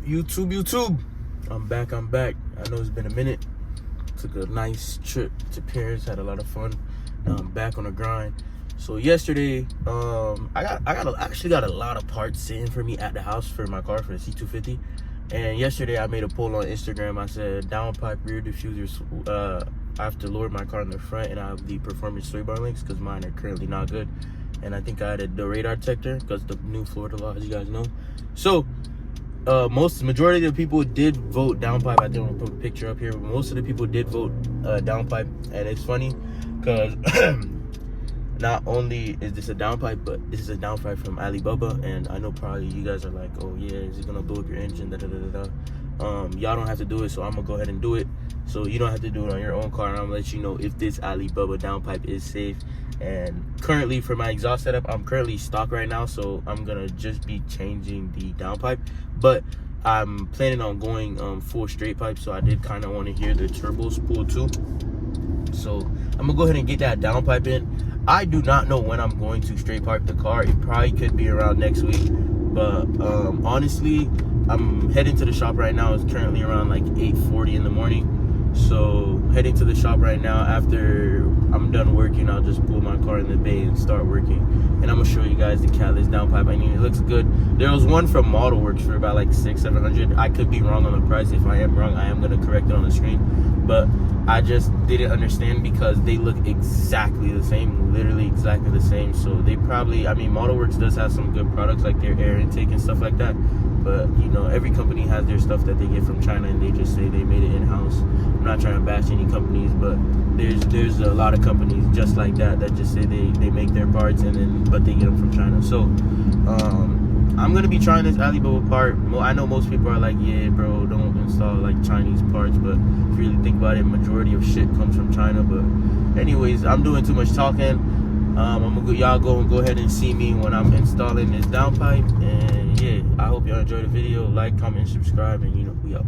YouTube. I'm back. I know it's been a minute. Took a nice trip to Paris. Had a lot of fun. Now I'm back on the grind. So yesterday, I actually got a lot of parts sitting for me at the house for my car, for the C250. And yesterday I made a poll on Instagram. I said downpipe rear diffusers. I have to lower my car in the front, and I have the performance sway bar links because mine are currently not good. And I think I added the radar detector because the new Florida law, as you guys know. So majority of the people did vote downpipe. I think I'm gonna put a picture up here, but most of the people did vote downpipe. And it's funny because not only is this a downpipe, but this is a downpipe from Alibaba. And I know probably you guys are like, oh yeah, is it gonna blow up your engine, da da da da. Y'all don't have to do it, so I'm gonna go ahead and do it, so you don't have to do it on your own car. And I'm gonna let you know if this Alibaba downpipe is safe. And currently, for my exhaust setup, I'm currently stock right now, so I'm gonna just be changing the downpipe, but I'm planning on going full straight pipe. So I did kind of want to hear the turbos pull too, so I'm gonna go ahead and get that downpipe in. I do not know when I'm going to straight pipe the car. It probably could be around next week, but honestly, I'm heading to the shop right now. It's currently around like 8:40 in the morning. So heading to the shop right now. After I'm done working, I'll just pull my car in the bay and start working. And I'm gonna show you guys the catalyst downpipe. I mean, it looks good. There was one from Model Works for about like $600-700. I could be wrong on the price. If I am wrong, I am gonna correct it on the screen. But I just didn't understand because they look exactly the same, literally exactly the same. So they probably, I mean, Model Works does have some good products like their air intake and stuff like that. But you know, every company has their stuff that they get from China, and they just say they made it in-house. I'm not trying to bash any companies, but there's a lot of companies just like that that just say they make their parts, but they get them from China. So I'm gonna be trying this Alibaba part. I know most people are like, yeah bro, don't install like Chinese parts, but if you really think about it, majority of shit comes from China. But anyways, I'm doing too much talking. Y'all go ahead and see me when I'm installing this downpipe. And yeah, I hope y'all enjoy the video. Like, comment, subscribe, and you know, we out.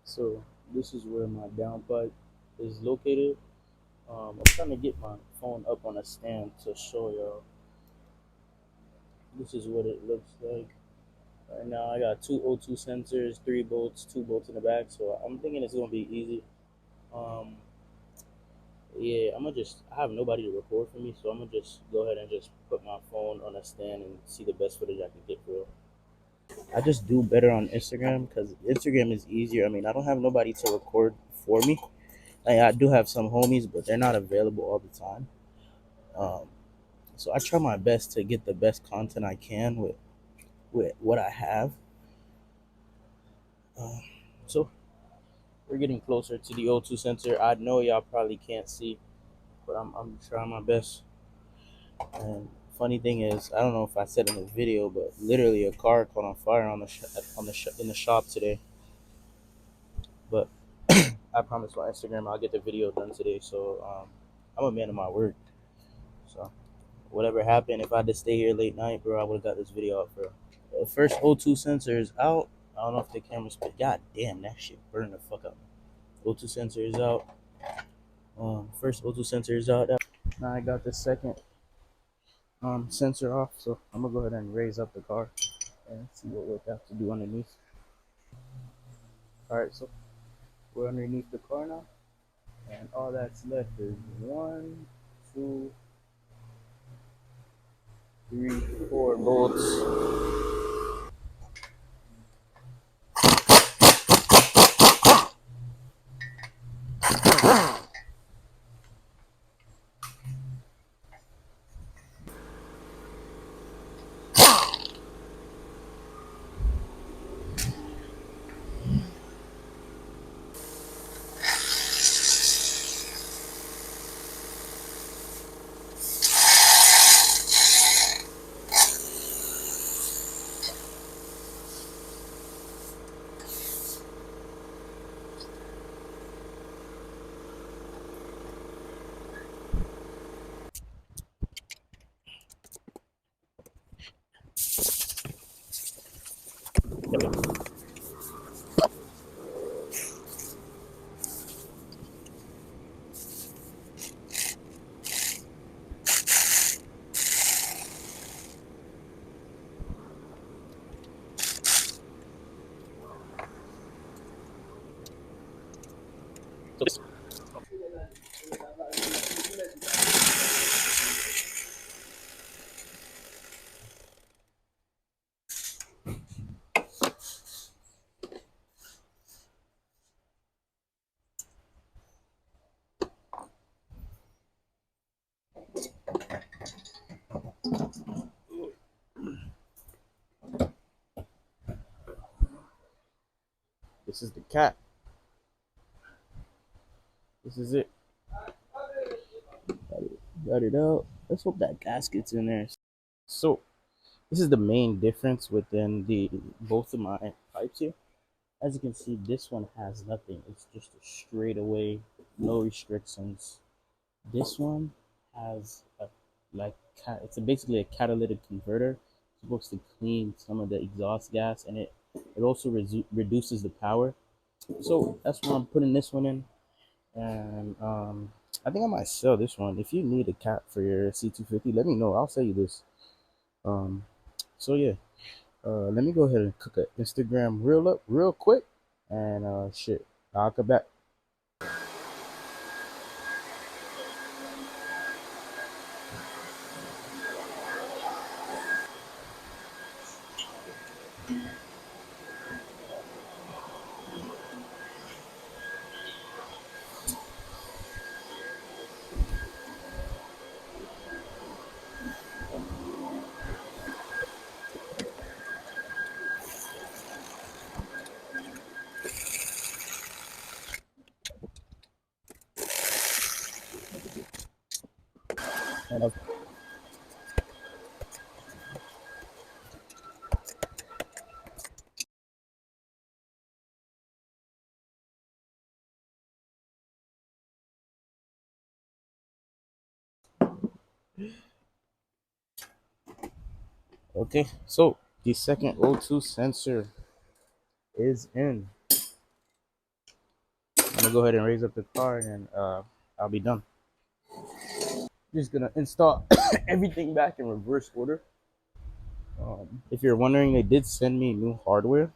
So this is where my downpipe is located. I'm trying to get my phone up on a stand to show y'all. This is what it looks like. Right now I got two O2 sensors, 3 bolts, 2 bolts in the back, so I'm thinking it's gonna be easy. Yeah, I have nobody to record for me, so I'm gonna just go ahead and just put my phone on a stand and see the best footage I can get for real. I just do better on Instagram because Instagram is easier. I mean, I don't have nobody to record for me. I do have some homies, but they're not available all the time. So I try my best to get the best content I can with what I have. So we're getting closer to the O2 sensor. I know y'all probably can't see, but I'm trying my best. And funny thing is, I don't know if I said in the video, but literally a car caught on fire in the shop today. But I promise my Instagram I'll get the video done today. So I'm a man of my word. So whatever happened, if I had to stay here late night, bro, I would have got this video out, bro. The first O2 sensor is out. I don't know if the camera's spit. God damn, that shit burned the fuck up. O2 sensor is out. First O2 sensor is out. Now I got the second sensor off, so I'm gonna go ahead and raise up the car and see what we'll have to do underneath. Alright, so we're underneath the car now, and all that's left is 1, 2, 3, 4 bolts. This is the cap. This is it. Got it out. Let's hope that gasket's in there. So this is the main difference within the both of my pipes here. As you can see, this one has nothing. It's just a straight away, no restrictions. This one has a it's basically a catalytic converter. It's supposed to clean some of the exhaust gas, and it also reduces the power. So that's why I'm putting this one in. And I think I might sell this one. If you need a cap for your C250, let me know. I'll sell you this. So yeah, let me go ahead and cook an Instagram reel up real quick, and shit, I'll come back. And okay, so the second O2 sensor is in. I'm gonna go ahead and raise up the car, and I'll be done. Just gonna install everything back in reverse order. If you're wondering, they did send me new hardware.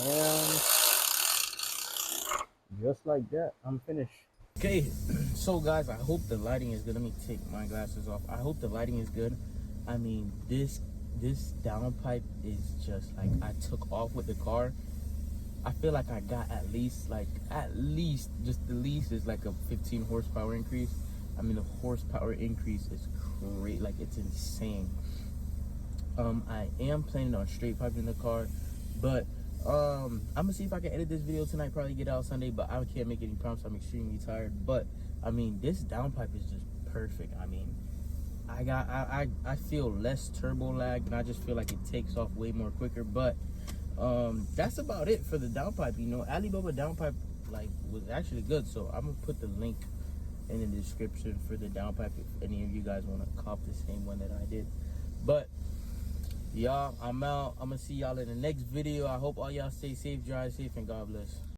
And just like that, I'm finished. Okay, so guys, I hope the lighting is good. Let me take my glasses off. I hope the lighting is good. I mean, this downpipe is just like, I took off with the car. I feel like I got at least just the least is like a 15 horsepower increase. I mean, the horsepower increase is great, like it's insane. I am planning on straight piping the car, but I'm gonna see if I can edit this video tonight, probably get out Sunday, but I can't make any promises. I'm extremely tired. But I mean, this downpipe is just perfect. I mean, I feel less turbo lag, and I just feel like it takes off way more quicker. But that's about it for the downpipe. You know, Alibaba downpipe like was actually good, so I'm gonna put the link in the description for the downpipe if any of you guys want to cop the same one that I did. But y'all, I'm out. I'm gonna see y'all in the next video. I hope all y'all stay safe, drive safe, and God bless.